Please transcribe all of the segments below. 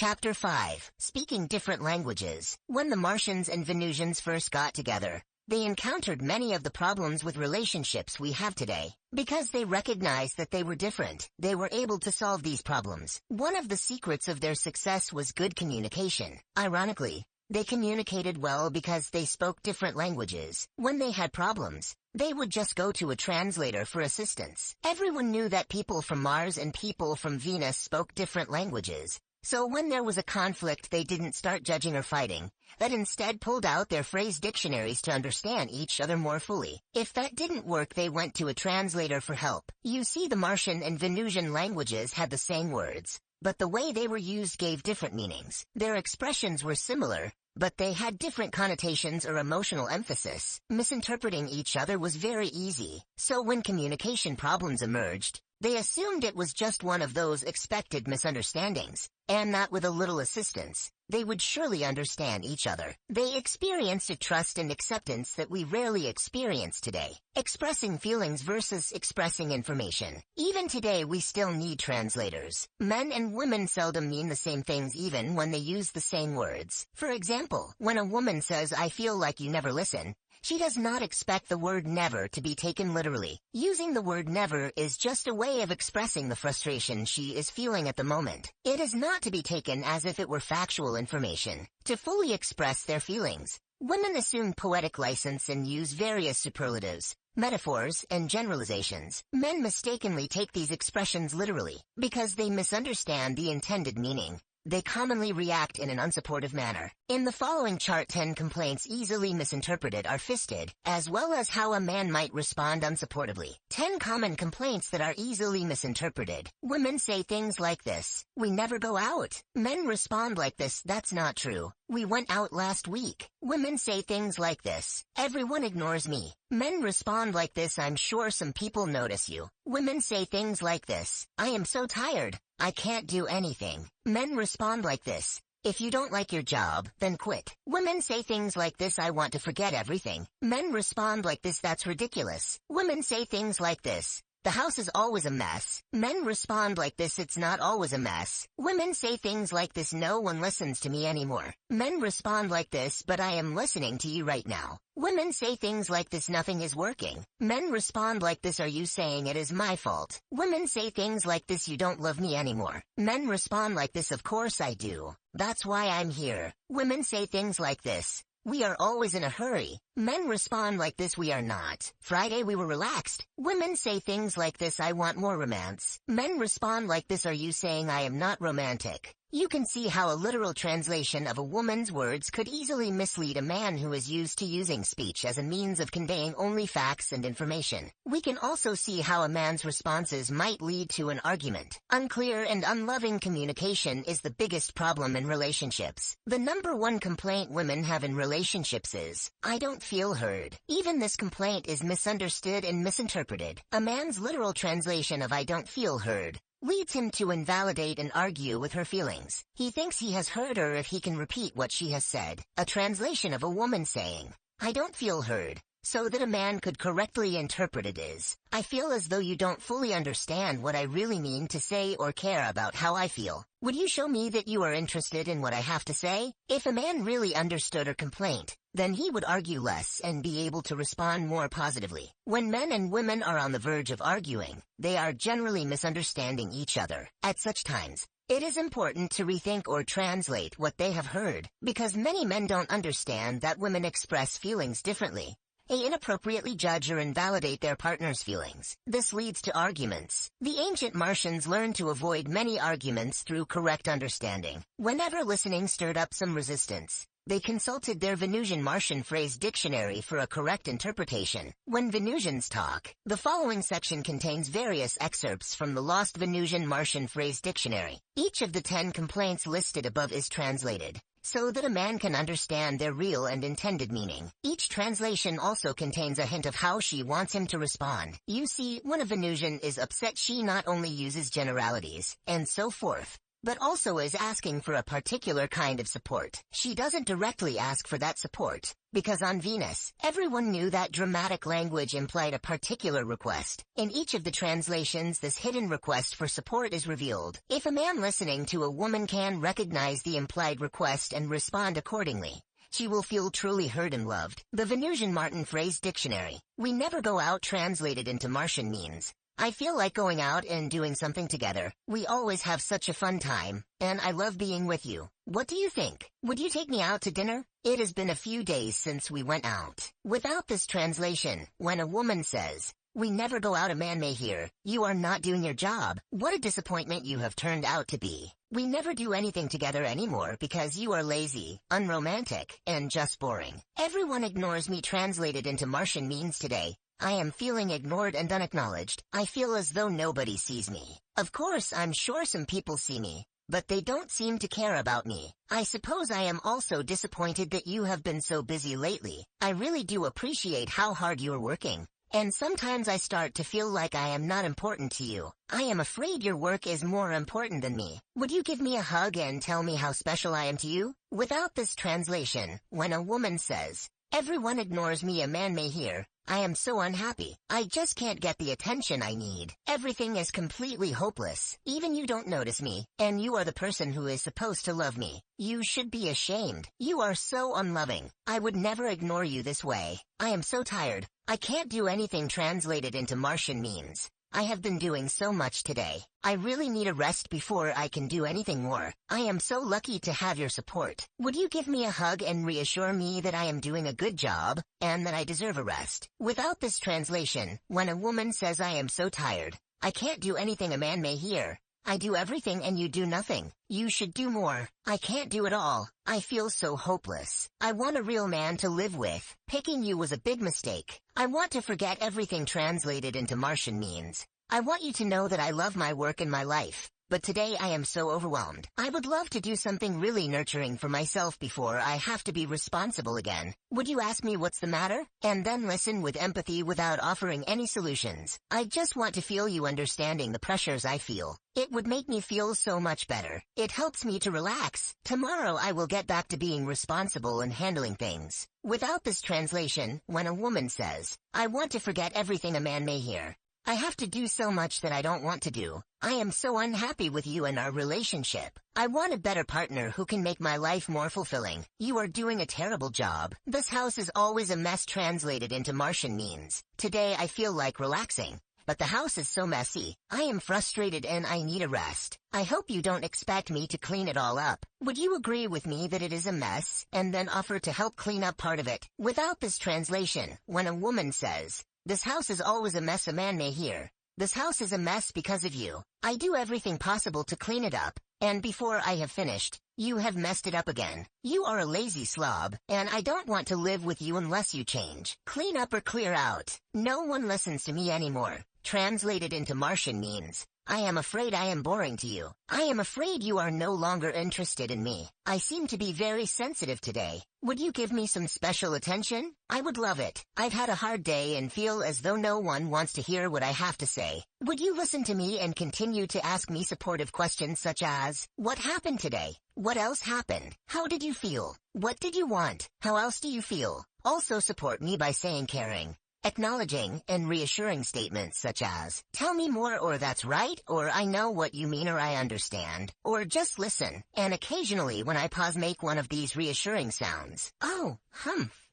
Chapter 5. Speaking different languages. When the Martians and Venusians first got together, they encountered many of the problems with relationships we have today. Because they recognized that they were different, they were able to solve these problems. One of the secrets of their success was good communication. Ironically, they communicated well because they spoke different languages. When they had problems, they would just go to a translator for assistance. Everyone knew that people from Mars and people from Venus spoke different languages. So when there was a conflict, they didn't start judging or fighting, but instead pulled out their phrase dictionaries to understand each other more fully. If that didn't work, they went to a translator for help. You see, the Martian and Venusian languages had the same words, but the way they were used gave different meanings. Their expressions were similar, but they had different connotations or emotional emphasis. Misinterpreting each other was very easy, so when communication problems emerged, they assumed it was just one of those expected misunderstandings, and that with a little assistance, they would surely understand each other. They experienced a trust and acceptance that we rarely experience today. Expressing feelings versus expressing information. Even today, we still need translators. Men and women seldom mean the same things even when they use the same words. For example, when a woman says, "I feel like you never listen," she does not expect the word never to be taken literally. Using the word never is just a way of expressing the frustration she is feeling at the moment. It is not to be taken as if it were factual information. To fully express their feelings, women assume poetic license and use various superlatives, metaphors, and generalizations. Men mistakenly take these expressions literally. Because they misunderstand the intended meaning, they commonly react in an unsupportive manner. In the following chart, 10 complaints easily misinterpreted are listed, as well as how a man might respond unsupportively. 10 common complaints that are easily misinterpreted. Women say things like this: "We never go out." Men respond like this: "That's not true. We went out last week." Women say things like this: "Everyone ignores me." Men respond like this: "I'm sure some people notice you." Women say things like this: "I am so tired. I can't do anything." Men respond like this: "If you don't like your job, then quit." Women say things like this: "I want to forget everything." Men respond like this: "That's ridiculous." Women say things like this: "The house is always a mess." Men respond like this: "It's not always a mess." Women say things like this: "No one listens to me anymore." Men respond like this: "But I am listening to you right now." Women say things like this: "Nothing is working." Men respond like this: "Are you saying it is my fault?" Women say things like this: "You don't love me anymore." Men respond like this: "Of course I do. That's why I'm here." Women say things like this: "We are always in a hurry." Men respond like this: "We are not. Friday we were relaxed." Women say things like this: "I want more romance." Men respond like this: "Are you saying I am not romantic?" You can see how a literal translation of a woman's words could easily mislead a man who is used to using speech as a means of conveying only facts and information. We can also see how a man's responses might lead to an argument. Unclear and unloving communication is the biggest problem in relationships. The number one complaint women have in relationships is, "I don't feel heard." Even this complaint is misunderstood and misinterpreted. A man's literal translation of "I don't feel heard" leads him to invalidate and argue with her feelings. He thinks he has heard her if he can repeat what she has said. A translation of a woman saying, "I don't feel heard," so that a man could correctly interpret it is, "I feel as though you don't fully understand what I really mean to say or care about how I feel. Would you show me that you are interested in what I have to say?" If a man really understood her complaint, then he would argue less and be able to respond more positively. When men and women are on the verge of arguing, they are generally misunderstanding each other. At such times, it is important to rethink or translate what they have heard, because many men don't understand that women express feelings differently. They inappropriately judge or invalidate their partner's feelings. This leads to arguments. The ancient Martians learned to avoid many arguments through correct understanding. Whenever listening stirred up some resistance, they consulted their Venusian Martian phrase dictionary for a correct interpretation. When Venusians talk, the following section contains various excerpts from the lost Venusian Martian phrase dictionary. Each of the 10 complaints listed above is translated, so that a man can understand their real and intended meaning. Each translation also contains a hint of how she wants him to respond. You see, when a Venusian is upset, she not only uses generalities, and so forth, but also is asking for a particular kind of support. She doesn't directly ask for that support, because on Venus, everyone knew that dramatic language implied a particular request. In each of the translations, this hidden request for support is revealed. If a man listening to a woman can recognize the implied request and respond accordingly, she will feel truly heard and loved. The Venusian Martin phrase dictionary, "We never go out," translated into Martian means, "I feel like going out and doing something together. We always have such a fun time, and I love being with you. What do you think? Would you take me out to dinner? It has been a few days since we went out." Without this translation, when a woman says, "We never go out," a man may hear, "You are not doing your job. What a disappointment you have turned out to be. We never do anything together anymore because you are lazy, unromantic, and just boring." Everyone ignores me translated into Martian means today, I am feeling ignored and unacknowledged. I feel as though nobody sees me. Of course, I'm sure some people see me, but they don't seem to care about me. I suppose I am also disappointed that you have been so busy lately. I really do appreciate how hard you're working. And sometimes I start to feel like I am not important to you. I am afraid your work is more important than me. Would you give me a hug and tell me how special I am to you? Without this translation, when a woman says, "Everyone ignores me," a man may hear, "I am so unhappy. I just can't get the attention I need. Everything is completely hopeless. Even you don't notice me, and you are the person who is supposed to love me. You should be ashamed. You are so unloving. I would never ignore you this way. I am so tired. I can't do anything." Translated into Martian means, "I have been doing so much today. I really need a rest before I can do anything more. I am so lucky to have your support. Would you give me a hug and reassure me that I am doing a good job, and that I deserve a rest?" Without this translation, when a woman says, "I am so tired, I can't do anything," a man may hear, "I do everything and you do nothing. You should do more. I can't do it all. I feel so hopeless. I want a real man to live with. Picking you was a big mistake. I want to forget everything." Translated into Martian means, "I want you to know that I love my work and my life, but today I am so overwhelmed. I would love to do something really nurturing for myself before I have to be responsible again. Would you ask me what's the matter? And then listen with empathy without offering any solutions. I just want to feel you understanding the pressures I feel. It would make me feel so much better. It helps me to relax. Tomorrow I will get back to being responsible and handling things." Without this translation, when a woman says, "I want to forget everything," a man may hear, "I have to do so much that I don't want to do. I am so unhappy with you and our relationship. I want a better partner who can make my life more fulfilling. You are doing a terrible job. This house is always a mess." Translated into Martian means, "Today I feel like relaxing, but the house is so messy. I am frustrated and I need a rest. I hope you don't expect me to clean it all up. Would you agree with me that it is a mess, and then offer to help clean up part of it?" Without this translation, when a woman says, "This house is always a mess," a man may hear, "This house is a mess because of you. I do everything possible to clean it up, and before I have finished, you have messed it up again. You are a lazy slob, and I don't want to live with you unless you change. Clean up or clear out. No one listens to me anymore." Translated into Martian means, "I am afraid I am boring to you. I am afraid you are no longer interested in me. I seem to be very sensitive today. Would you give me some special attention? I would love it. I've had a hard day and feel as though no one wants to hear what I have to say. Would you listen to me and continue to ask me supportive questions such as, what happened today? What else happened? How did you feel? What did you want? How else do you feel?" Also support me by saying caring, acknowledging, and reassuring statements such as, "Tell me more," or "That's right," or "I know what you mean," or "I understand," or "Just listen." And occasionally when I pause, make one of these reassuring sounds. Oh, humph,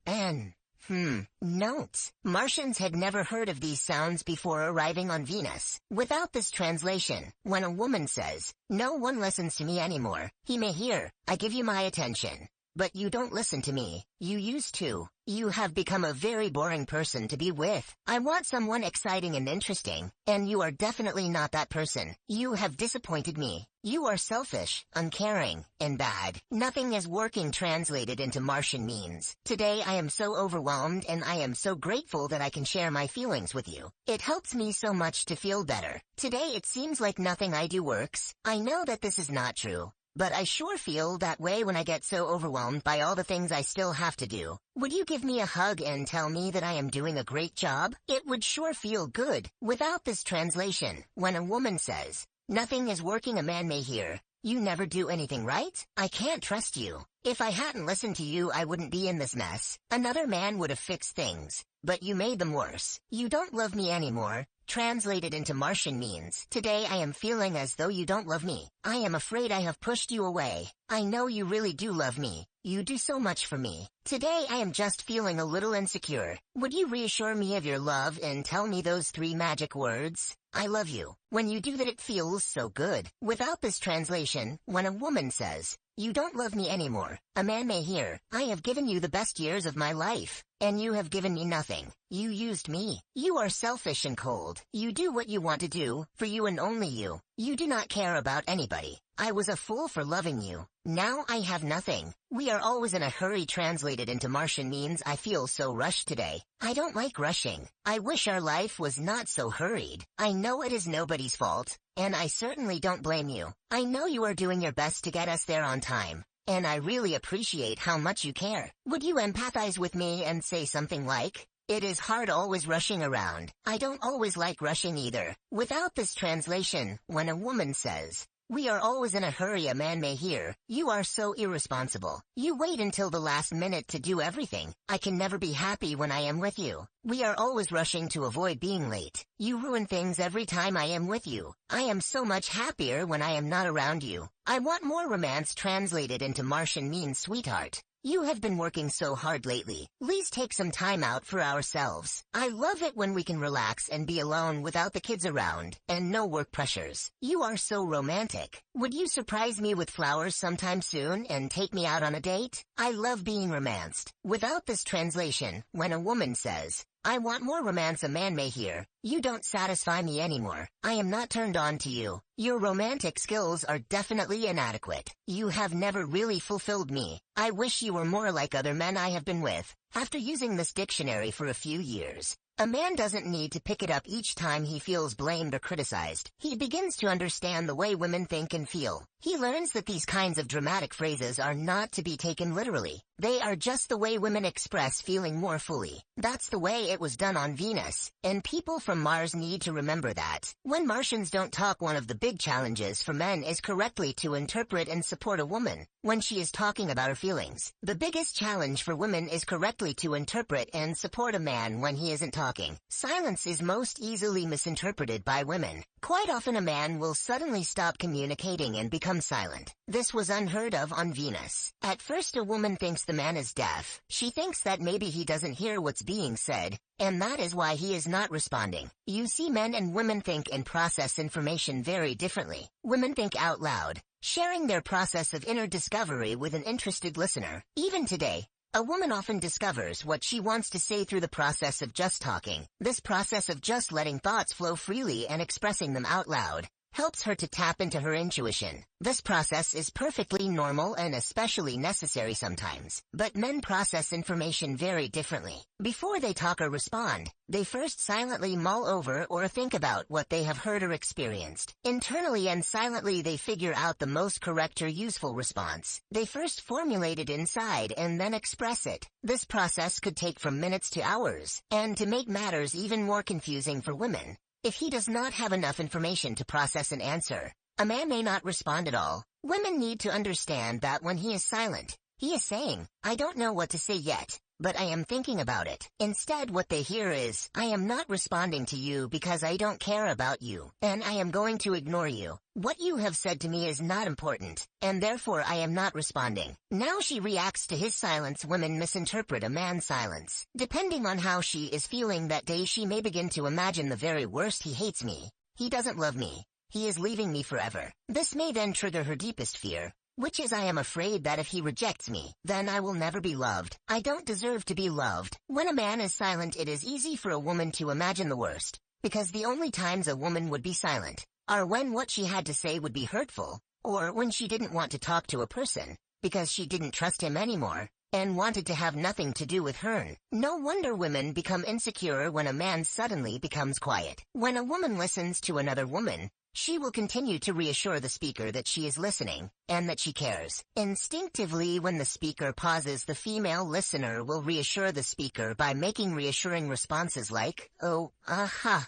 and notes. Martians had never heard of these sounds before arriving on Venus. Without this translation, when a woman says, "No one listens to me anymore," he may hear, "I give you my attention, but you don't listen to me. You used to. You have become a very boring person to be with. I want someone exciting and interesting, and you are definitely not that person. You have disappointed me. You are selfish, uncaring, and bad. Nothing is working." Translated into Martian means, "Today I am so overwhelmed and I am so grateful that I can share my feelings with you. It helps me so much to feel better. Today it seems like nothing I do works. I know that this is not true, but I sure feel that way when I get so overwhelmed by all the things I still have to do. Would you give me a hug and tell me that I am doing a great job? It would sure feel good." Without this translation, when a woman says, Nothing is working, a man may hear. You never do anything right? I can't trust you. If I hadn't listened to you, I wouldn't be in this mess. Another man would have fixed things, but you made them worse. You don't love me anymore. Translated into Martian means, today I am feeling as though you don't love me. I am afraid I have pushed you away. I know you really do love me. You do so much for me. Today I am just feeling a little insecure. Would you reassure me of your love and tell me those 3 magic words? I love you. When you do that, it feels so good. Without this translation, when a woman says, you don't love me anymore, a man may hear, I have given you the best years of my life, and you have given me nothing. You used me. You are selfish and cold. You do what you want to do, for you and only you. You do not care about anybody. I was a fool for loving you. Now I have nothing. We are always in a hurry. Translated into Martian means I feel so rushed today. I don't like rushing. I wish our life was not so hurried. I know it is nobody's fault, and I certainly don't blame you. I know you are doing your best to get us there on time, and I really appreciate how much you care. Would you empathize with me and say something like, it is hard always rushing around. I don't always like rushing either. Without this translation, when a woman says, we are always in a hurry, a man may hear, you are so irresponsible. You wait until the last minute to do everything. I can never be happy when I am with you. We are always rushing to avoid being late. You ruin things every time I am with you. I am so much happier when I am not around you. I want more romance. Translated into Martian means sweetheart. You have been working so hard lately. Please take some time out for ourselves. I love it when we can relax and be alone without the kids around, and no work pressures. You are so romantic. Would you surprise me with flowers sometime soon and take me out on a date? I love being romanced. Without this translation, when a woman says, I want more romance, a man may hear, you don't satisfy me anymore. I am not turned on to you. Your romantic skills are definitely inadequate. You have never really fulfilled me. I wish you were more like other men I have been with. After using this dictionary for a few years, a man doesn't need to pick it up each time he feels blamed or criticized. He begins to understand the way women think and feel. He learns that these kinds of dramatic phrases are not to be taken literally. They are just the way women express feeling more fully. That's the way it was done on Venus, and people from Mars need to remember that. When Martians don't talk, one of the big challenges for men is correctly to interpret and support a woman when she is talking about her feelings. The biggest challenge for women is correctly to interpret and support a man when he isn't talking. Silence is most easily misinterpreted by women. Quite often a man will suddenly stop communicating and become silent. This was unheard of on Venus. At first a woman thinks the man is deaf. She thinks that maybe he doesn't hear what's being said, and that is why he is not responding. You see, men and women think and process information very differently. Women think out loud, sharing their process of inner discovery with an interested listener. Even today, a woman often discovers what she wants to say through the process of just talking. This process of just letting thoughts flow freely and expressing them out loud helps her to tap into her intuition. This process is perfectly normal and especially necessary sometimes. But men process information very differently. Before they talk or respond, they first silently mull over or think about what they have heard or experienced. Internally and silently they figure out the most correct or useful response. They first formulate it inside and then express it. This process could take from minutes to hours. And to make matters even more confusing for women, if he does not have enough information to process an answer, a man may not respond at all. Women need to understand that when he is silent, he is saying, I don't know what to say yet, but I am thinking about it. Instead, what they hear is, I am not responding to you because I don't care about you, and I am going to ignore you. What you have said to me is not important, and therefore I am not responding. Now she reacts to his silence. Women misinterpret a man's silence. Depending on how she is feeling that day, she may begin to imagine the very worst. He hates me. He doesn't love me. He is leaving me forever. This may then trigger her deepest fear, which is, I am afraid that if he rejects me, then I will never be loved. I don't deserve to be loved. When a man is silent, it is easy for a woman to imagine the worst, because the only times a woman would be silent are when what she had to say would be hurtful, or when she didn't want to talk to a person, because she didn't trust him anymore, and wanted to have nothing to do with her. No wonder women become insecure when a man suddenly becomes quiet. When a woman listens to another woman, she will continue to reassure the speaker that she is listening, and that she cares. Instinctively, when the speaker pauses, the female listener will reassure the speaker by making reassuring responses like, oh, aha,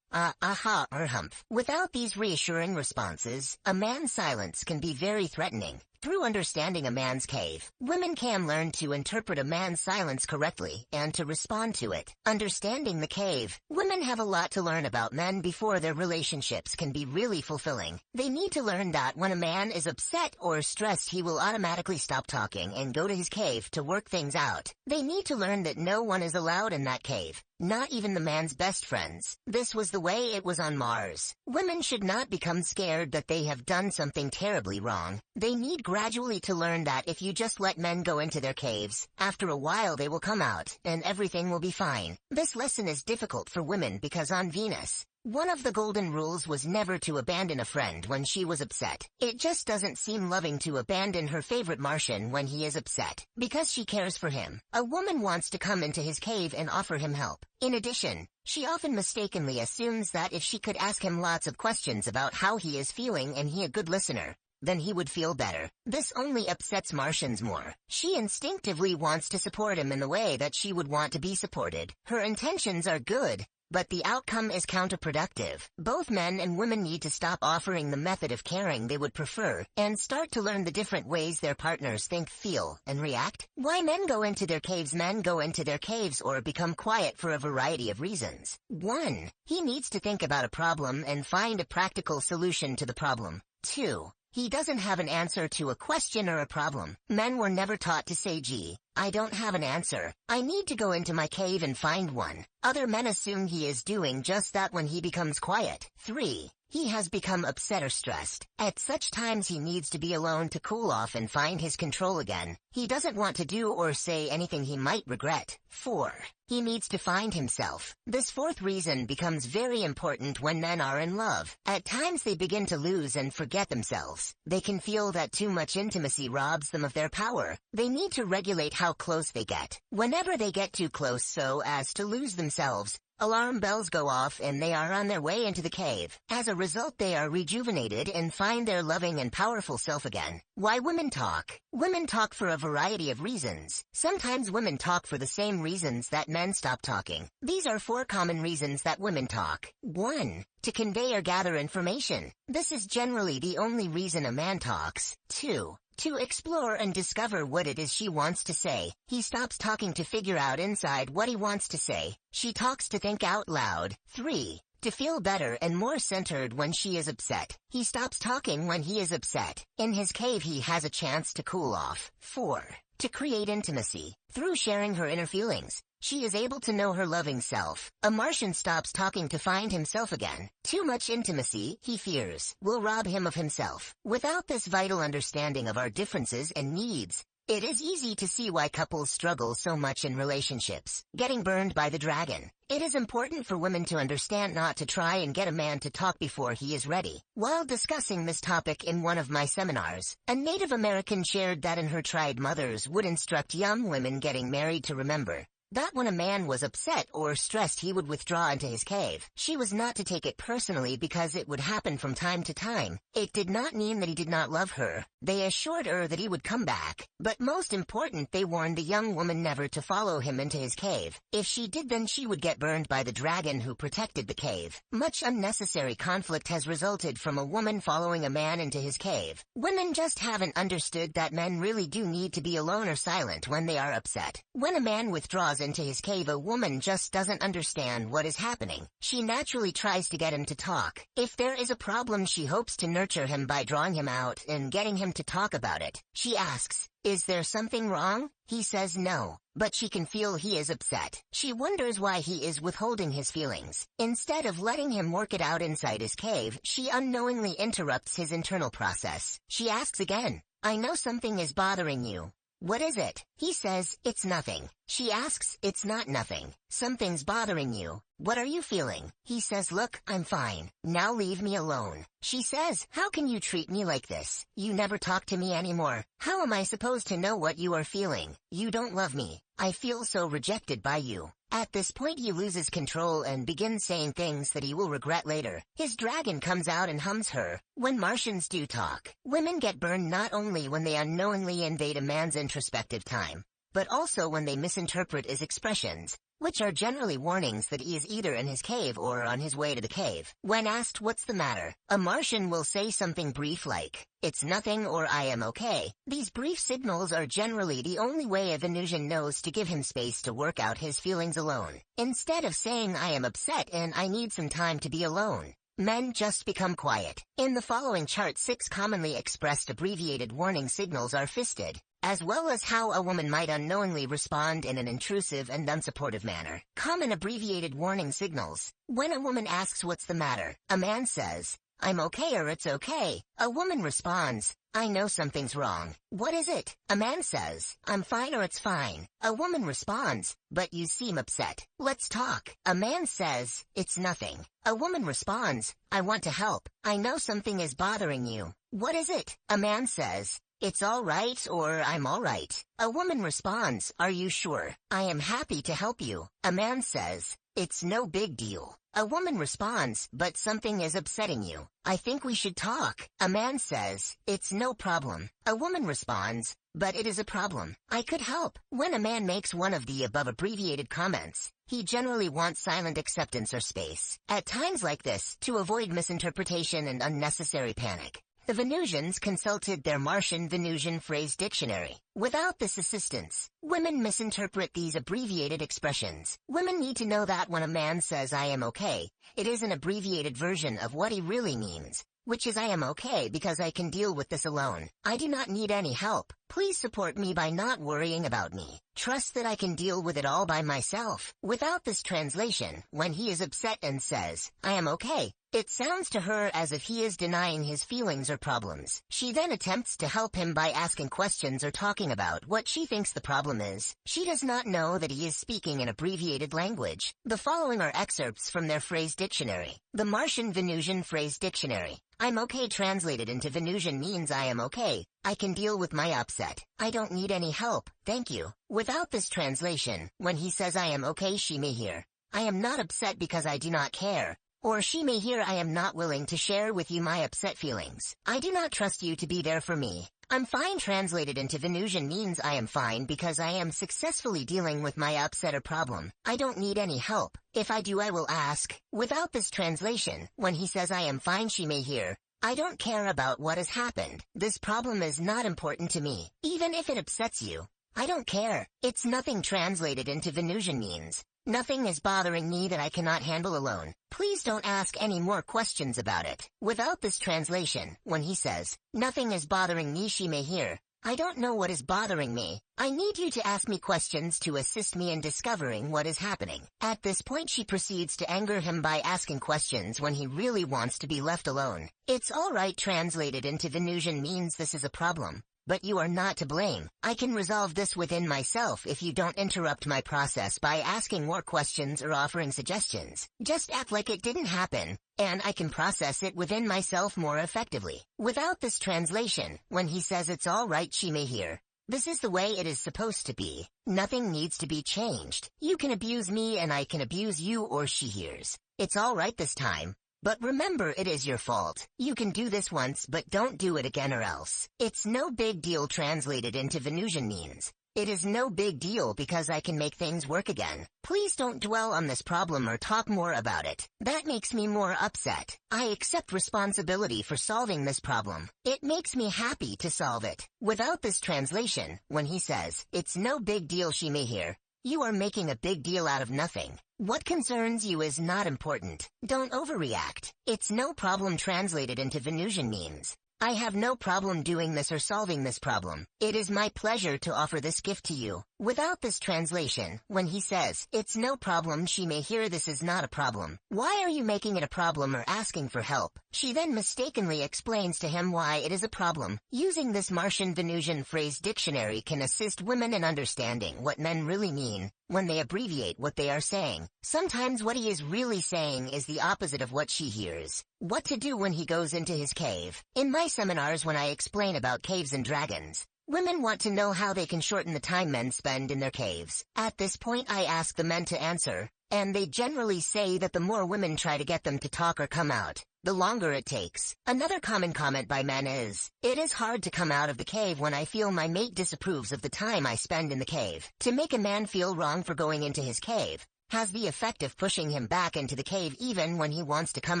aha, or humph. Without these reassuring responses, a man's silence can be very threatening. Through understanding a man's cave, women can learn to interpret a man's silence correctly and to respond to it. Understanding the cave, women have a lot to learn about men before their relationships can be really fulfilling. They need to learn that when a man is upset or stressed, he will automatically stop talking and go to his cave to work things out. They need to learn that no one is allowed in that cave, not even the man's best friends. This was the way it was on Mars. Women should not become scared that they have done something terribly wrong. They need gradually to learn that if you just let men go into their caves, after a while they will come out, and everything will be fine. This lesson is difficult for women because on Venus, one of the golden rules was never to abandon a friend when she was upset. It just doesn't seem loving to abandon her favorite Martian when he is upset, because she cares for him. A woman wants to come into his cave and offer him help. In addition, she often mistakenly assumes that if she could ask him lots of questions about how he is feeling and he a good listener, then he would feel better. This only upsets Martians more. She instinctively wants to support him in the way that she would want to be supported. Her intentions are good, but the outcome is counterproductive. Both men and women need to stop offering the method of caring they would prefer and start to learn the different ways their partners think, feel, and react. Why men go into their caves? Men go into their caves or become quiet for a variety of reasons. 1. He needs to think about a problem and find a practical solution to the problem. 2. He doesn't have an answer to a question or a problem. Men were never taught to say, gee, I don't have an answer. I need to go into my cave and find one. Other men assume he is doing just that when he becomes quiet. 3. He has become upset or stressed. At such times he needs to be alone to cool off and find his control again. He doesn't want to do or say anything he might regret. 4. He needs to find himself. This 4th reason becomes very important when men are in love. At times they begin to lose and forget themselves. They can feel that too much intimacy robs them of their power. They need to regulate how close they get. Whenever they get too close so as to lose themselves, alarm bells go off and they are on their way into the cave. As a result, they are rejuvenated and find their loving and powerful self again. Why women talk? Women talk for a variety of reasons. Sometimes women talk for the same reasons that men stop talking. These are 4 common reasons that women talk. 1. To convey or gather information. This is generally the only reason a man talks. 2. To explore and discover what it is she wants to say. He stops talking to figure out inside what he wants to say. She talks to think out loud. 3. To feel better and more centered when she is upset. He stops talking when he is upset. In his cave he has a chance to cool off. 4. To create intimacy. Through sharing her inner feelings, she is able to know her loving self. A Martian stops talking to find himself again. Too much intimacy, he fears, will rob him of himself. Without this vital understanding of our differences and needs, it is easy to see why couples struggle so much in relationships. Getting burned by the dragon. It is important for women to understand not to try and get a man to talk before he is ready. While discussing this topic in one of my seminars, a Native American shared that in her tribe mothers would instruct young women getting married to remember that when a man was upset or stressed he would withdraw into his cave. She was not to take it personally because it would happen from time to time. It did not mean that he did not love her. They assured her that he would come back. But most important, they warned the young woman never to follow him into his cave. If she did, then she would get burned by the dragon who protected the cave. Much unnecessary conflict has resulted from a woman following a man into his cave. Women just haven't understood that men really do need to be alone or silent when they are upset. When a man withdraws into his cave, a woman just doesn't understand what is happening. She naturally tries to get him to talk. If there is a problem, she hopes to nurture him by drawing him out and getting him to talk about it. She asks, "Is there something wrong?" He says no, but she can feel he is upset. She wonders why he is withholding his feelings. Instead of letting him work it out inside his cave, she unknowingly interrupts his internal process. She asks again, "I know something is bothering you. What is it?" He says, "It's nothing." She asks, "It's not nothing. Something's bothering you. What are you feeling?" He says, "Look, I'm fine. Now leave me alone." She says, "How can you treat me like this? You never talk to me anymore. How am I supposed to know what you are feeling? You don't love me. I feel so rejected by you." At this point he loses control and begins saying things that he will regret later. His dragon comes out and hums her. When Martians do talk, women get burned not only when they unknowingly invade a man's introspective time, but also when they misinterpret his expressions. which are generally warnings that he is either in his cave or on his way to the cave. When asked what's the matter, a Martian will say something brief like, "It's nothing" or "I am okay." These brief signals are generally the only way a Venusian knows to give him space to work out his feelings alone. Instead of saying "I am upset" and "I need some time to be alone," men just become quiet. In the following chart, 6 commonly expressed abbreviated warning signals are listed, as well as how a woman might unknowingly respond in an intrusive and unsupportive manner. Common abbreviated warning signals. When a woman asks what's the matter, a man says, "I'm okay" or "It's okay." A woman responds, "I know something's wrong." "What is it?" A man says, "I'm fine" or "It's fine." A woman responds, "But you seem upset. Let's talk." A man says, "It's nothing." A woman responds, "I want to help. I know something is bothering you." "What is it?" A man says, "It's all right" or "I'm all right." A woman responds, "Are you sure?" "I am happy to help you." A man says, "It's no big deal." A woman responds, "But something is upsetting you. I think we should talk." A man says, "It's no problem." A woman responds, "But it is a problem. I could help." When a man makes one of the above abbreviated comments, he generally wants silent acceptance or space. At times like this, to avoid misinterpretation and unnecessary panic, the Venusians consulted their Martian Venusian phrase dictionary. Without this assistance, women misinterpret these abbreviated expressions. Women need to know that when a man says "I am okay," it is an abbreviated version of what he really means, which is "I am okay because I can deal with this alone. I do not need any help. Please support me by not worrying about me. Trust that I can deal with it all by myself." Without this translation, when he is upset and says, "I am okay," it sounds to her as if he is denying his feelings or problems. She then attempts to help him by asking questions or talking about what she thinks the problem is. She does not know that he is speaking an abbreviated language. The following are excerpts from their phrase dictionary. The Martian Venusian phrase dictionary. "I'm okay" translated into Venusian means "I am okay. I can deal with my upset. I don't need any help, thank you." Without this translation, when he says "I am okay," she may hear, "I am not upset because I do not care." Or she may hear, "I am not willing to share with you my upset feelings. I do not trust you to be there for me." "I'm fine" translated into Venusian means "I am fine because I am successfully dealing with my upset or problem. I don't need any help. If I do, I will ask." Without this translation, when he says "I am fine," she may hear, "I don't care about what has happened. This problem is not important to me. Even if it upsets you, I don't care." "It's nothing" translated into Venusian means, "Nothing is bothering me that I cannot handle alone. Please don't ask any more questions about it." Without this translation, when he says, "Nothing is bothering me," she may hear, "I don't know what is bothering me. I need you to ask me questions to assist me in discovering what is happening." At this point, she proceeds to anger him by asking questions when he really wants to be left alone. "It's all right" translated into Venusian means "This is a problem, but you are not to blame. I can resolve this within myself if you don't interrupt my process by asking more questions or offering suggestions. Just act like it didn't happen, and I can process it within myself more effectively." Without this translation, when he says "It's all right," she may hear, "This is the way it is supposed to be. Nothing needs to be changed. You can abuse me and I can abuse you." Or she hears, "It's all right this time. But remember, it is your fault. You can do this once, but don't do it again or else." "It's no big deal" translated into Venusian means, "It is no big deal because I can make things work again. Please don't dwell on this problem or talk more about it. That makes me more upset. I accept responsibility for solving this problem. It makes me happy to solve it." Without this translation, when he says, "It's no big deal," she may hear, "You are making a big deal out of nothing. What concerns you is not important. Don't overreact." "It's no problem" translated into Venusian means, "I have no problem doing this or solving this problem. It is my pleasure to offer this gift to you." Without this translation, when he says, "It's no problem," she may hear, "This is not a problem. Why are you making it a problem or asking for help?" She then mistakenly explains to him why it is a problem. Using this Martian Venusian phrase dictionary can assist women in understanding what men really mean when they abbreviate what they are saying. Sometimes what he is really saying is the opposite of what she hears. What to do when he goes into his cave. In my seminars, when I explain about caves and dragons, women want to know how they can shorten the time men spend in their caves. At this point, I ask the men to answer, and they generally say that the more women try to get them to talk or come out, the longer it takes. Another common comment by men is, "It is hard to come out of the cave when I feel my mate disapproves of the time I spend in the cave." To make a man feel wrong for going into his cave, has the effect of pushing him back into the cave even when he wants to come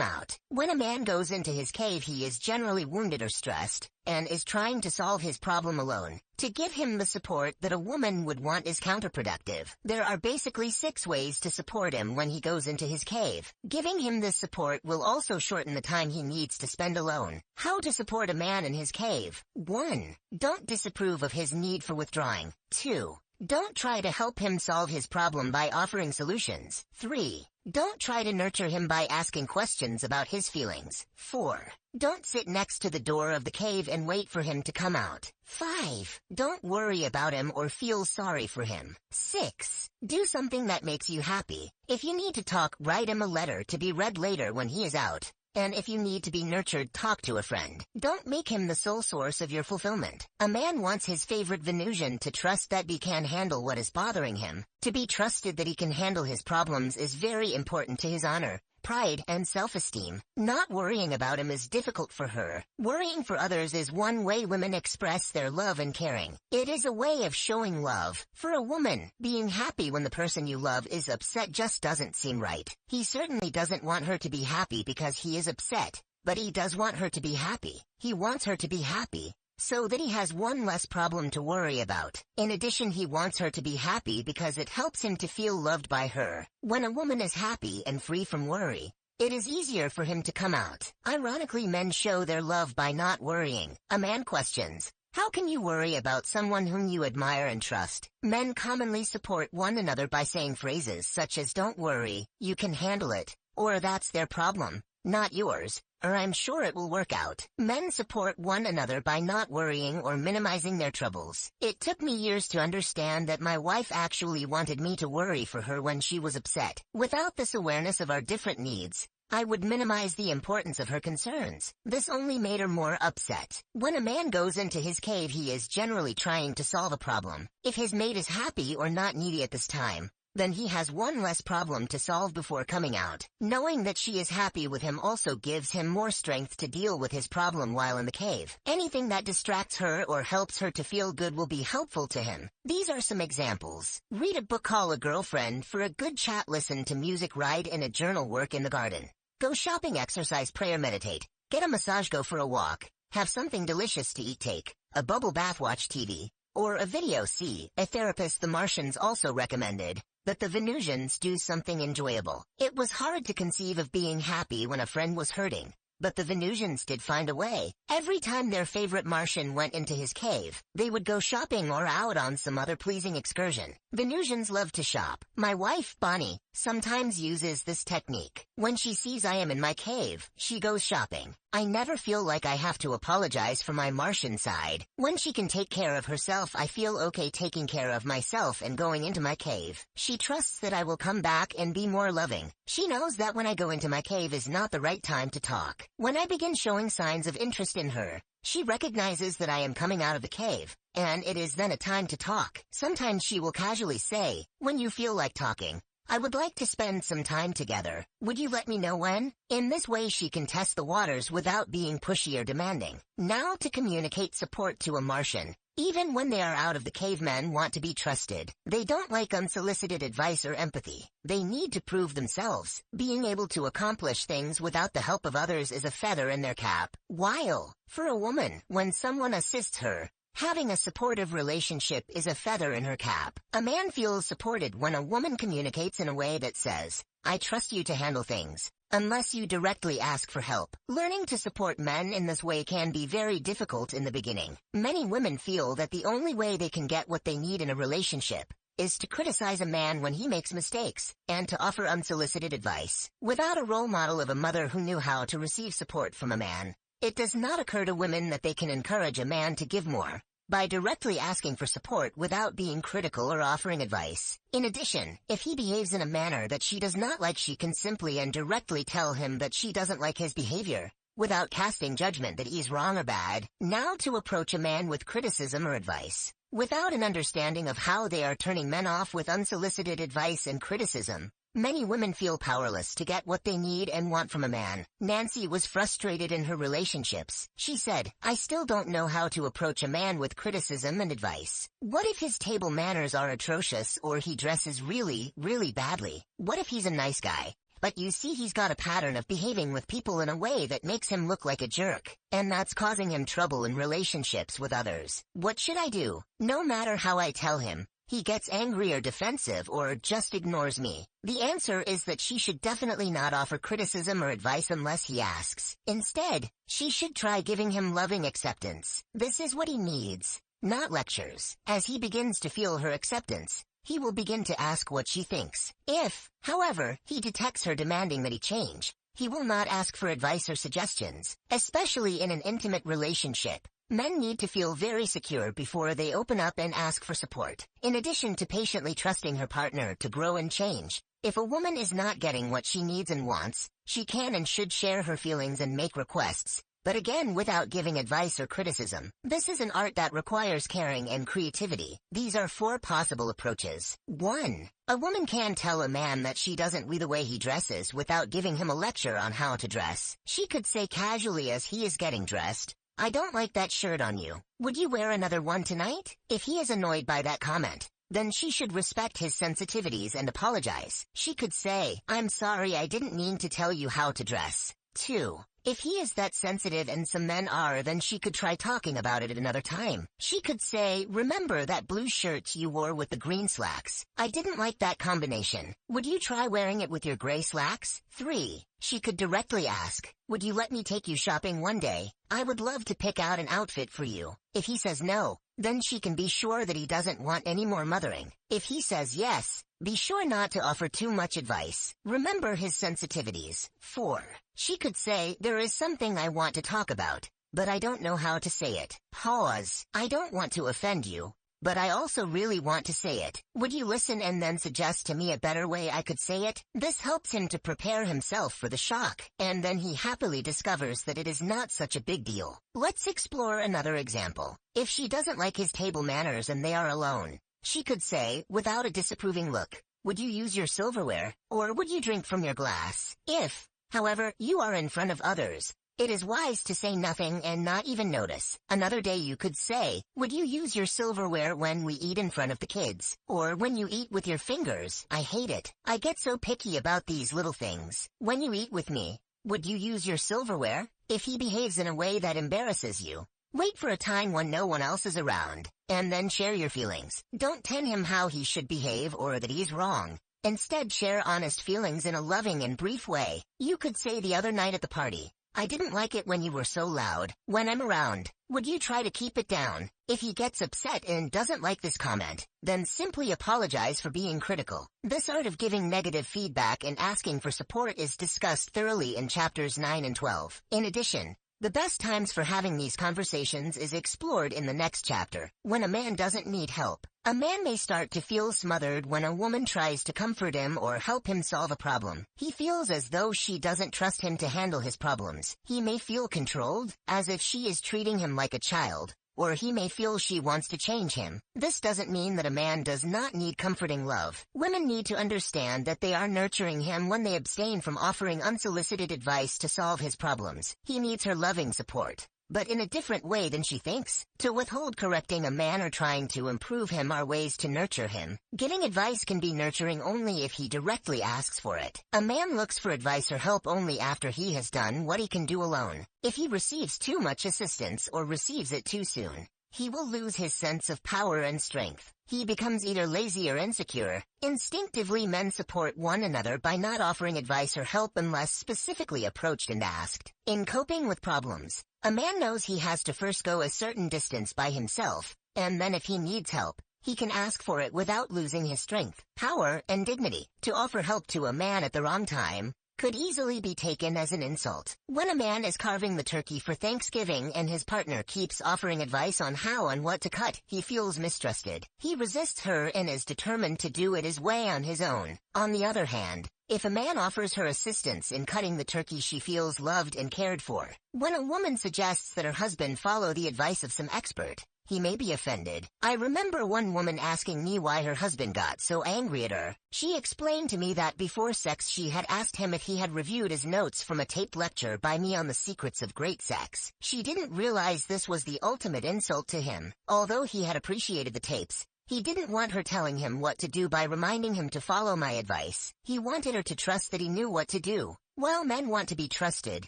out. When a man goes into his cave, he is generally wounded or stressed, and is trying to solve his problem alone. To give him the support that a woman would want is counterproductive. There are basically 6 ways to support him when he goes into his cave. Giving him this support will also shorten the time he needs to spend alone. How to support a man in his cave. 1. Don't disapprove of his need for withdrawing. 2. Don't try to help him solve his problem by offering solutions. 3. Don't try to nurture him by asking questions about his feelings. 4. Don't sit next to the door of the cave and wait for him to come out. 5. Don't worry about him or feel sorry for him. 6. Do something that makes you happy. If you need to talk, write him a letter to be read later when he is out. And if you need to be nurtured, talk to a friend. Don't make him the sole source of your fulfillment. A man wants his favorite Venusian to trust that he can handle what is bothering him. To be trusted that he can handle his problems is very important to his honor, pride, and self-esteem. Not worrying about him is difficult for her. Worrying for others is one way women express their love and caring. It is a way of showing love. For a woman, being happy when the person you love is upset just doesn't seem right. He certainly doesn't want her to be happy because he is upset, but he does want her to be happy. He wants her to be happy, so that he has one less problem to worry about. In addition, he wants her to be happy because it helps him to feel loved by her. When a woman is happy and free from worry, it is easier for him to come out. Ironically, men show their love by not worrying. A man questions, how can you worry about someone whom you admire and trust? Men commonly support one another by saying phrases such as don't worry, you can handle it, or that's their problem, not yours, or I'm sure it will work out. Men support one another by not worrying or minimizing their troubles. It took me years to understand that my wife actually wanted me to worry for her when she was upset. Without this awareness of our different needs, I would minimize the importance of her concerns. This only made her more upset. When a man goes into his cave, he is generally trying to solve a problem. If his mate is happy or not needy at this time, then he has one less problem to solve before coming out. Knowing that she is happy with him also gives him more strength to deal with his problem while in the cave. Anything that distracts her or helps her to feel good will be helpful to him. These are some examples. Read a book, call a girlfriend for a good chat, listen to music, write in a journal, work in the garden. Go shopping, exercise, pray or meditate. Get a massage, go for a walk. Have something delicious to eat, take a bubble bath, watch TV, or a video, see a therapist. The Martians also recommended that the Venusians do something enjoyable. It was hard to conceive of being happy when a friend was hurting, but the Venusians did find a way. Every time their favorite Martian went into his cave, they would go shopping or out on some other pleasing excursion. Venusians love to shop. My wife, Bonnie, sometimes uses this technique. When she sees I am in my cave, she goes shopping. I never feel like I have to apologize for my Martian side. When she can take care of herself, I feel okay taking care of myself and going into my cave. She trusts that I will come back and be more loving. She knows that when I go into my cave is not the right time to talk. When I begin showing signs of interest in her, she recognizes that I am coming out of the cave, and it is then a time to talk. Sometimes she will casually say, when you feel like talking, I would like to spend some time together. Would you let me know when? In this way she can test the waters without being pushy or demanding. Now to communicate support to a Martian. Even when they are out of the cave, men want to be trusted. They don't like unsolicited advice or empathy. They need to prove themselves. Being able to accomplish things without the help of others is a feather in their cap. While, for a woman, when someone assists her, having a supportive relationship is a feather in her cap. A man feels supported when a woman communicates in a way that says, I trust you to handle things, unless you directly ask for help. Learning to support men in this way can be very difficult in the beginning. Many women feel that the only way they can get what they need in a relationship is to criticize a man when he makes mistakes, and to offer unsolicited advice. Without a role model of a mother who knew how to receive support from a man, it does not occur to women that they can encourage a man to give more by directly asking for support without being critical or offering advice. In addition, if he behaves in a manner that she does not like, she can simply and directly tell him that she doesn't like his behavior, without casting judgment that he's wrong or bad. Now to approach a man with criticism or advice. Without an understanding of how they are turning men off with unsolicited advice and criticism, Many women feel powerless to get what they need and want from a man. Nancy was frustrated in her relationships. She said, "I still don't know how to approach a man with criticism and advice. What if his table manners are atrocious or he dresses really, really badly? What if he's a nice guy? But you see, he's got a pattern of behaving with people in a way that makes him look like a jerk, and that's causing him trouble in relationships with others. What should I do? No matter how I tell him, he gets angry or defensive or just ignores me." The answer is that she should definitely not offer criticism or advice unless he asks. Instead, she should try giving him loving acceptance. This is what he needs, not lectures. As he begins to feel her acceptance, he will begin to ask what she thinks. If, however, he detects her demanding that he change, he will not ask for advice or suggestions, especially in an intimate relationship. Men need to feel very secure before they open up and ask for support. In addition to patiently trusting her partner to grow and change, if a woman is not getting what she needs and wants, she can and should share her feelings and make requests, but again without giving advice or criticism. This is an art that requires caring and creativity. These are 4 possible approaches. 1. A woman can tell a man that she doesn't like the way he dresses without giving him a lecture on how to dress. She could say casually as he is getting dressed, "I don't like that shirt on you. Would you wear another one tonight?" If he is annoyed by that comment, then she should respect his sensitivities and apologize. She could say, "I'm sorry, I didn't mean to tell you how to dress." 2. If he is that sensitive, and some men are, then she could try talking about it at another time. She could say, "Remember that blue shirt you wore with the green slacks? I didn't like that combination. Would you try wearing it with your gray slacks?" 3. She could directly ask, "Would you let me take you shopping one day? I would love to pick out an outfit for you." If he says no, then she can be sure that he doesn't want any more mothering. If he says yes, be sure not to offer too much advice. Remember his sensitivities. 4. She could say, "There is something I want to talk about, but I don't know how to say it." Pause. "I don't want to offend you, but I also really want to say it. Would you listen and then suggest to me a better way I could say it?" This helps him to prepare himself for the shock, and then he happily discovers that it is not such a big deal. Let's explore another example. If she doesn't like his table manners and they are alone, she could say, without a disapproving look, "Would you use your silverware, or would you drink from your glass?" If, however, you are in front of others, it is wise to say nothing and not even notice. Another day you could say, "Would you use your silverware when we eat in front of the kids? Or when you eat with your fingers? I hate it. I get so picky about these little things. When you eat with me, would you use your silverware?" If he behaves in a way that embarrasses you, wait for a time when no one else is around, and then share your feelings. Don't tell him how he should behave or that he's wrong. Instead, share honest feelings in a loving and brief way. You could say, "The other night at the party, I didn't like it when you were so loud. When I'm around, would you try to keep it down?" If he gets upset and doesn't like this comment, then simply apologize for being critical. This art of giving negative feedback and asking for support is discussed thoroughly in chapters 9 and 12. In addition, the best times for having these conversations is explored in the next chapter. When a man doesn't need help. A man may start to feel smothered when a woman tries to comfort him or help him solve a problem. He feels as though she doesn't trust him to handle his problems. He may feel controlled, as if she is treating him like a child, or he may feel she wants to change him. This doesn't mean that a man does not need comforting love. Women need to understand that they are nurturing him when they abstain from offering unsolicited advice to solve his problems. He needs her loving support, but in a different way than she thinks. To withhold correcting a man or trying to improve him are ways to nurture him. Getting advice can be nurturing only if he directly asks for it. A man looks for advice or help only after he has done what he can do alone. If he receives too much assistance or receives it too soon, he will lose his sense of power and strength. He becomes either lazy or insecure. Instinctively, men support one another by not offering advice or help unless specifically approached and asked. In coping with problems, a man knows he has to first go a certain distance by himself, and then if he needs help, he can ask for it without losing his strength, power, and dignity. To offer help to a man at the wrong time could easily be taken as an insult. When a man is carving the turkey for Thanksgiving and his partner keeps offering advice on how and what to cut, he feels mistrusted. He resists her and is determined to do it his way on his own. On the other hand, if a man offers her assistance in cutting the turkey, she feels loved and cared for. When a woman suggests that her husband follow the advice of some expert, he may be offended. I remember one woman asking me why her husband got so angry at her. She explained to me that before sex she had asked him if he had reviewed his notes from a taped lecture by me on the secrets of great sex. She didn't realize this was the ultimate insult to him. Although he had appreciated the tapes, he didn't want her telling him what to do by reminding him to follow my advice. He wanted her to trust that he knew what to do. While men want to be trusted,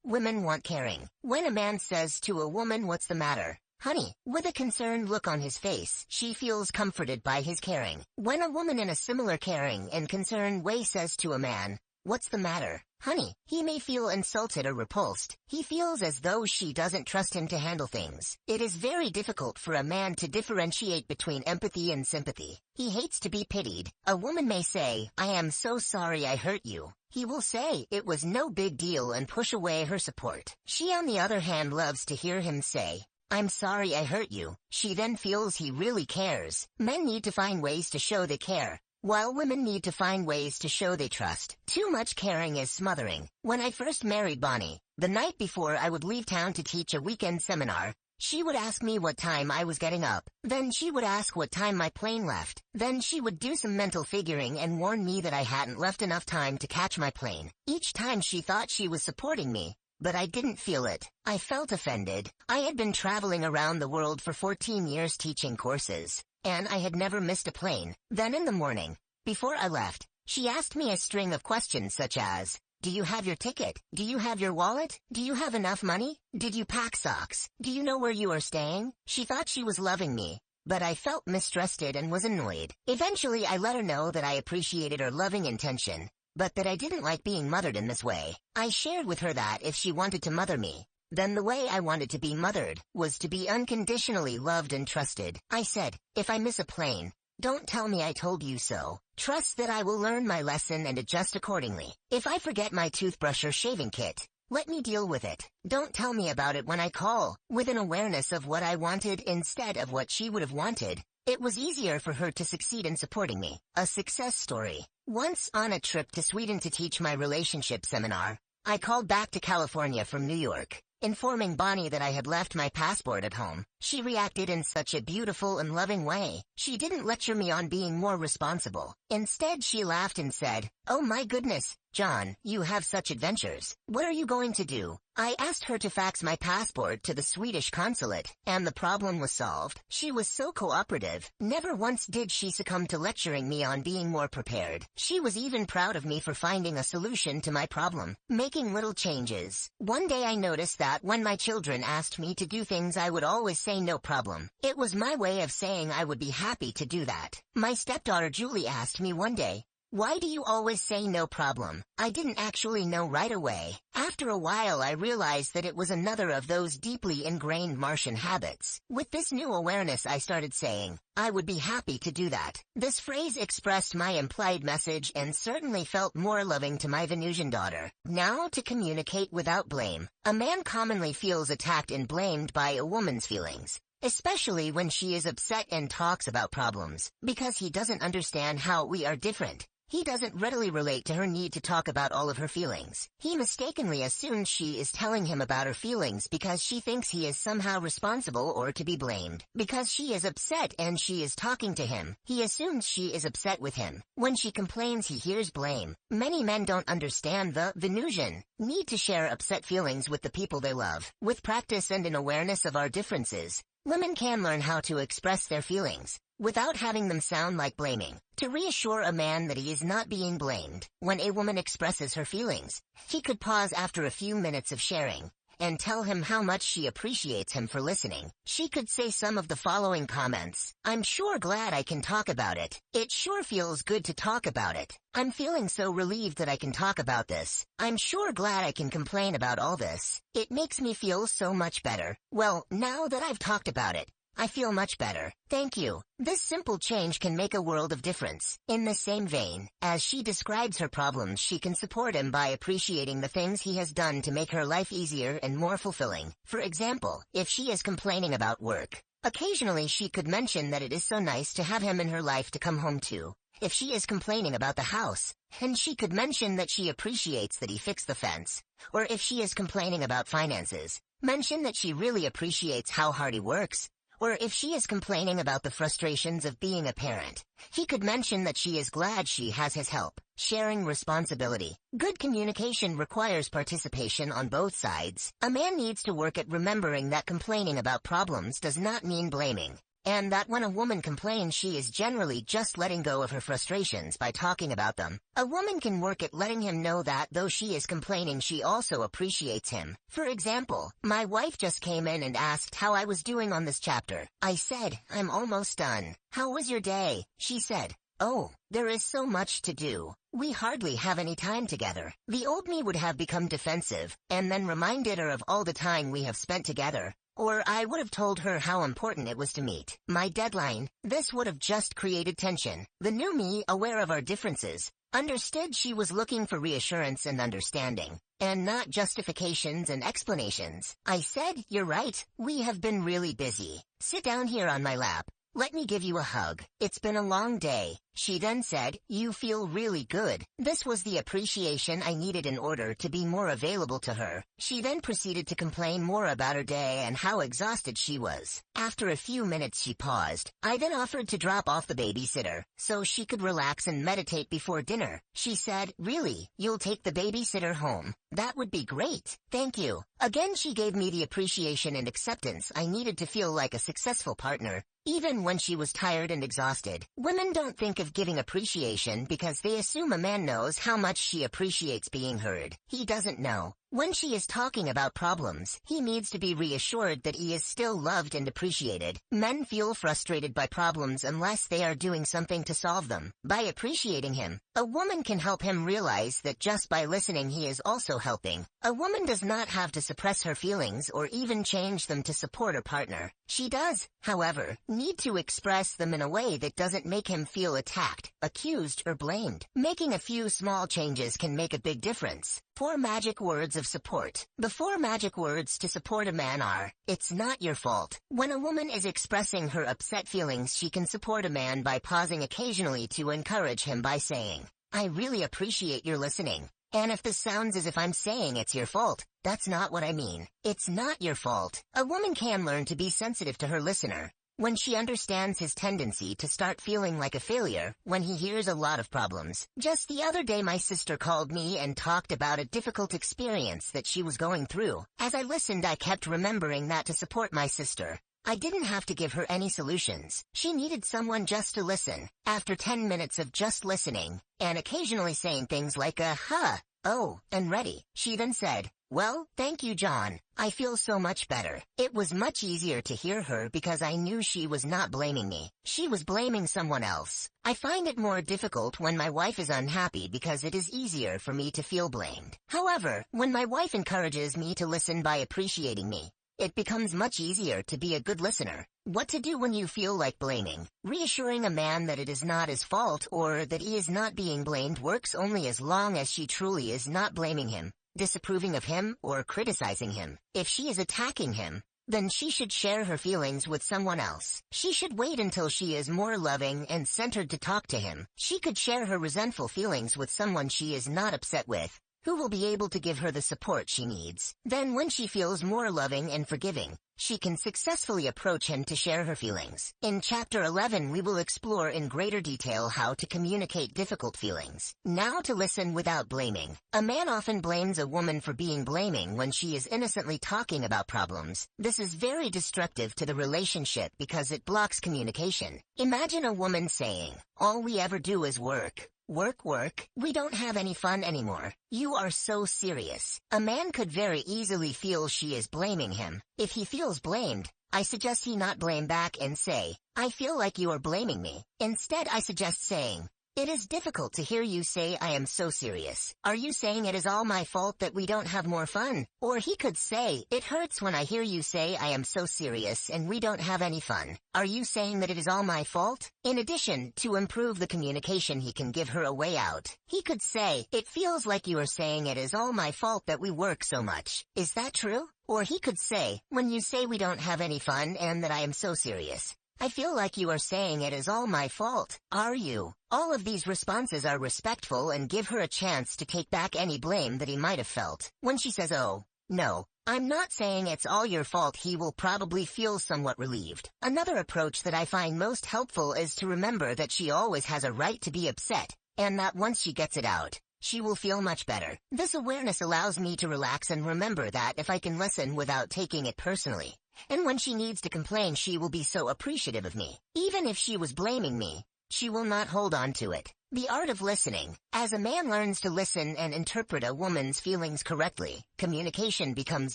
women want caring. When a man says to a woman, "What's the matter, honey?" with a concerned look on his face, she feels comforted by his caring. When a woman in a similar caring and concerned way says to a man, "What's the matter, honey?" he may feel insulted or repulsed. He feels as though she doesn't trust him to handle things. It is very difficult for a man to differentiate between empathy and sympathy. He hates to be pitied. A woman may say, "I am so sorry I hurt you." He will say, "It was no big deal," and push away her support. She, on the other hand, loves to hear him say, "I'm sorry I hurt you." She then feels he really cares. Men need to find ways to show they care, while women need to find ways to show they trust. Too much caring is smothering. When I first married Bonnie, the night before I would leave town to teach a weekend seminar, she would ask me what time I was getting up. Then she would ask what time my plane left. Then she would do some mental figuring and warn me that I hadn't left enough time to catch my plane. Each time she thought she was supporting me, but I didn't feel it. I felt offended. I had been traveling around the world for 14 years teaching courses, and I had never missed a plane. Then in the morning, before I left, she asked me a string of questions such as, "Do you have your ticket? Do you have your wallet? Do you have enough money? Did you pack socks? Do you know where you are staying?" She thought she was loving me, but I felt mistrusted and was annoyed. Eventually I let her know that I appreciated her loving intention, but that I didn't like being mothered in this way. I shared with her that if she wanted to mother me, then the way I wanted to be mothered was to be unconditionally loved and trusted. I said, "If I miss a plane, don't tell me I told you so. Trust that I will learn my lesson and adjust accordingly. If I forget my toothbrush or shaving kit, let me deal with it. Don't tell me about it when I call." With an awareness of what I wanted instead of what she would have wanted, it was easier for her to succeed in supporting me. A success story. Once on a trip to Sweden to teach my relationship seminar, I called back to California from New York, informing Bonnie that I had left my passport at home. She reacted in such a beautiful and loving way. She didn't lecture me on being more responsible. Instead, she laughed and said, "Oh my goodness, John, you have such adventures. What are you going to do?" I asked her to fax my passport to the Swedish consulate, and the problem was solved. She was so cooperative. Never once did she succumb to lecturing me on being more prepared. She was even proud of me for finding a solution to my problem, making little changes. One day I noticed that when my children asked me to do things, I would always say no problem. It was my way of saying I would be happy to do that. My stepdaughter Julie asked me one day, "Why do you always say no problem?" I didn't actually know right away. After a while I realized that it was another of those deeply ingrained Martian habits. With this new awareness I started saying, "I would be happy to do that." This phrase expressed my implied message and certainly felt more loving to my Venusian daughter. Now to communicate without blame. A man commonly feels attacked and blamed by a woman's feelings, especially when she is upset and talks about problems, because he doesn't understand how we are different. He doesn't readily relate to her need to talk about all of her feelings. He mistakenly assumes she is telling him about her feelings because she thinks he is somehow responsible or to be blamed. Because she is upset and she is talking to him, he assumes she is upset with him. When she complains, he hears blame. Many men don't understand the Venusian need to share upset feelings with the people they love. With practice and an awareness of our differences, women can learn how to express their feelings without having them sound like blaming. To reassure a man that he is not being blamed, when a woman expresses her feelings, she could pause after a few minutes of sharing and tell him how much she appreciates him for listening. She could say some of the following comments. "I'm sure glad I can talk about it. It sure feels good to talk about it. I'm feeling so relieved that I can talk about this. I'm sure glad I can complain about all this. It makes me feel so much better. Well, now that I've talked about it, I feel much better. Thank you." This simple change can make a world of difference. In the same vein, as she describes her problems, she can support him by appreciating the things he has done to make her life easier and more fulfilling. For example, if she is complaining about work, occasionally she could mention that it is so nice to have him in her life to come home to. If she is complaining about the house, and she could mention that she appreciates that he fixed the fence. Or if she is complaining about finances, mention that she really appreciates how hard he works. or if she is complaining about the frustrations of being a parent, he could mention that she is glad she has his help. Sharing responsibility. Good communication requires participation on both sides. A man needs to work at remembering that complaining about problems does not mean blaming, and that when a woman complains, she is generally just letting go of her frustrations by talking about them. A woman can work at letting him know that though she is complaining, she also appreciates him. For example, my wife just came in and asked how I was doing on this chapter. I said, "I'm almost done." "How was your day?" She said, "Oh, there is so much to do. We hardly have any time together." The old me would have become defensive, and then reminded her of all the time we have spent together. Or I would have told her how important it was to meet my deadline. This would have just created tension. The new me, aware of our differences, understood she was looking for reassurance and understanding, and not justifications and explanations. I said, "You're right, we have been really busy. Sit down here on my lap. Let me give you a hug. It's been a long day." She then said, "You feel really good." This was the appreciation I needed in order to be more available to her. She then proceeded to complain more about her day and how exhausted she was. After a few minutes she paused. I then offered to drop off the babysitter so she could relax and meditate before dinner. She said, "Really? You'll take the babysitter home? That would be great. Thank you." Again, she gave me the appreciation and acceptance I needed to feel like a successful partner, even when she was tired and exhausted. Women don't think of giving appreciation because they assume a man knows how much she appreciates being heard. He doesn't know. When she is talking about problems, he needs to be reassured that he is still loved and appreciated. Men feel frustrated by problems unless they are doing something to solve them. By appreciating him, a woman can help him realize that just by listening he is also helping. A woman does not have to suppress her feelings or even change them to support her partner. She does, however, need to express them in a way that doesn't make him feel attacked, accused, or blamed. Making a few small changes can make a big difference. 4 magic words of support. The 4 magic words to support a man are, "It's not your fault." When a woman is expressing her upset feelings, she can support a man by pausing occasionally to encourage him by saying, "I really appreciate your listening. And if this sounds as if I'm saying it's your fault, that's not what I mean. It's not your fault." A woman can learn to be sensitive to her listener when she understands his tendency to start feeling like a failure when he hears a lot of problems. Just the other day my sister called me and talked about a difficult experience that she was going through. As I listened, I kept remembering that to support my sister, I didn't have to give her any solutions. She needed someone just to listen. After 10 minutes of just listening, and occasionally saying things like huh, oh, and ready, she then said, "Well, thank you, John. I feel so much better." It was much easier to hear her because I knew she was not blaming me. She was blaming someone else. I find it more difficult when my wife is unhappy because it is easier for me to feel blamed. However, when my wife encourages me to listen by appreciating me, it becomes much easier to be a good listener. What to do when you feel like blaming. Reassuring a man that it is not his fault or that he is not being blamed works only as long as she truly is not blaming him, disapproving of him, or criticizing him. If she is attacking him, then she should share her feelings with someone else. She should wait until she is more loving and centered to talk to him. She could share her resentful feelings with someone she is not upset with, who will be able to give her the support she needs. Then when she feels more loving and forgiving, she can successfully approach him to share her feelings. In Chapter 11 we will explore in greater detail how to communicate difficult feelings. Now to listen without blaming. A man often blames a woman for being blaming when she is innocently talking about problems. This is very destructive to the relationship because it blocks communication. Imagine a woman saying, "All we ever do is work. Work, work. We don't have any fun anymore. You are so serious." A man could very easily feel she is blaming him. If he feels blamed, I suggest he not blame back and say, "I feel like you are blaming me." Instead, I suggest saying, "It is difficult to hear you say I am so serious. Are you saying it is all my fault that we don't have more fun?" Or he could say, "It hurts when I hear you say I am so serious and we don't have any fun. Are you saying that it is all my fault?" In addition, to improve the communication, he can give her a way out. He could say, "It feels like you are saying it is all my fault that we work so much. Is that true?" Or he could say, "When you say we don't have any fun and that I am so serious, I feel like you are saying it is all my fault. Are you?" All of these responses are respectful and give her a chance to take back any blame that he might have felt. When she says, "Oh, No, I'm not saying it's all your fault. He will probably feel somewhat relieved. Another approach that I find most helpful is to remember that she always has a right to be upset, and that once she gets it out, she will feel much better. This awareness allows me to relax and remember that if I can listen without taking it personally, and when she needs to complain, she will be so appreciative of me. Even if she was blaming me, she will not hold on to it. The art of listening. As a man learns to listen and interpret a woman's feelings correctly, communication becomes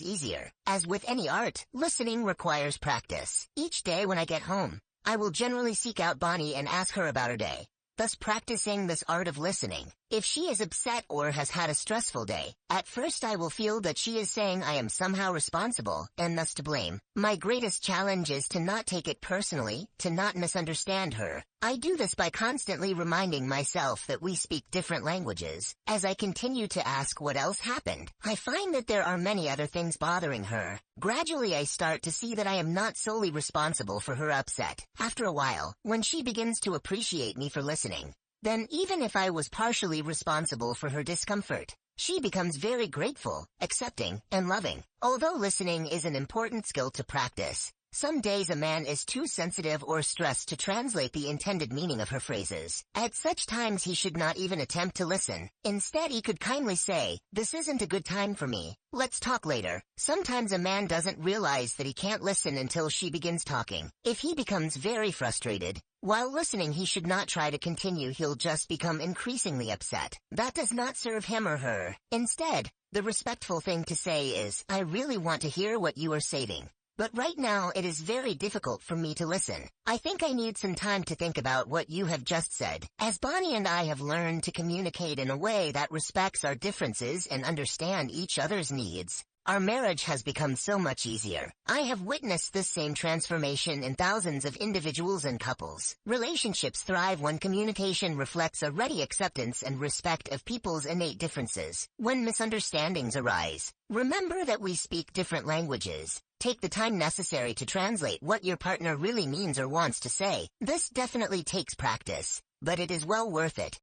easier. As with any art, listening requires practice. Each day when I get home, I will generally seek out Bonnie and ask her about her day, thus practicing this art of listening. If she is upset or has had a stressful day, at first I will feel that she is saying I am somehow responsible and thus to blame. My greatest challenge is to not take it personally, to not misunderstand her. I do this by constantly reminding myself that we speak different languages. As I continue to ask what else happened, I find that there are many other things bothering her. Gradually I start to see that I am not solely responsible for her upset. After a while, when she begins to appreciate me for listening, then even if I was partially responsible for her discomfort, she becomes very grateful, accepting, and loving. Although listening is an important skill to practice, some days a man is too sensitive or stressed to translate the intended meaning of her phrases. At such times he should not even attempt to listen. Instead he could kindly say, "This isn't a good time for me. Let's talk later." Sometimes a man doesn't realize that he can't listen until she begins talking. If he becomes very frustrated while listening, he should not try to continue. He'll just become increasingly upset. That does not serve him or her. Instead, the respectful thing to say is, "I really want to hear what you are saying, but right now it is very difficult for me to listen. I think I need some time to think about what you have just said." As Bonnie and I have learned to communicate in a way that respects our differences and understand each other's needs, our marriage has become so much easier. I have witnessed this same transformation in thousands of individuals and couples. Relationships thrive when communication reflects a ready acceptance and respect of people's innate differences. When misunderstandings arise, remember that we speak different languages. Take the time necessary to translate what your partner really means or wants to say. This definitely takes practice, but it is well worth it.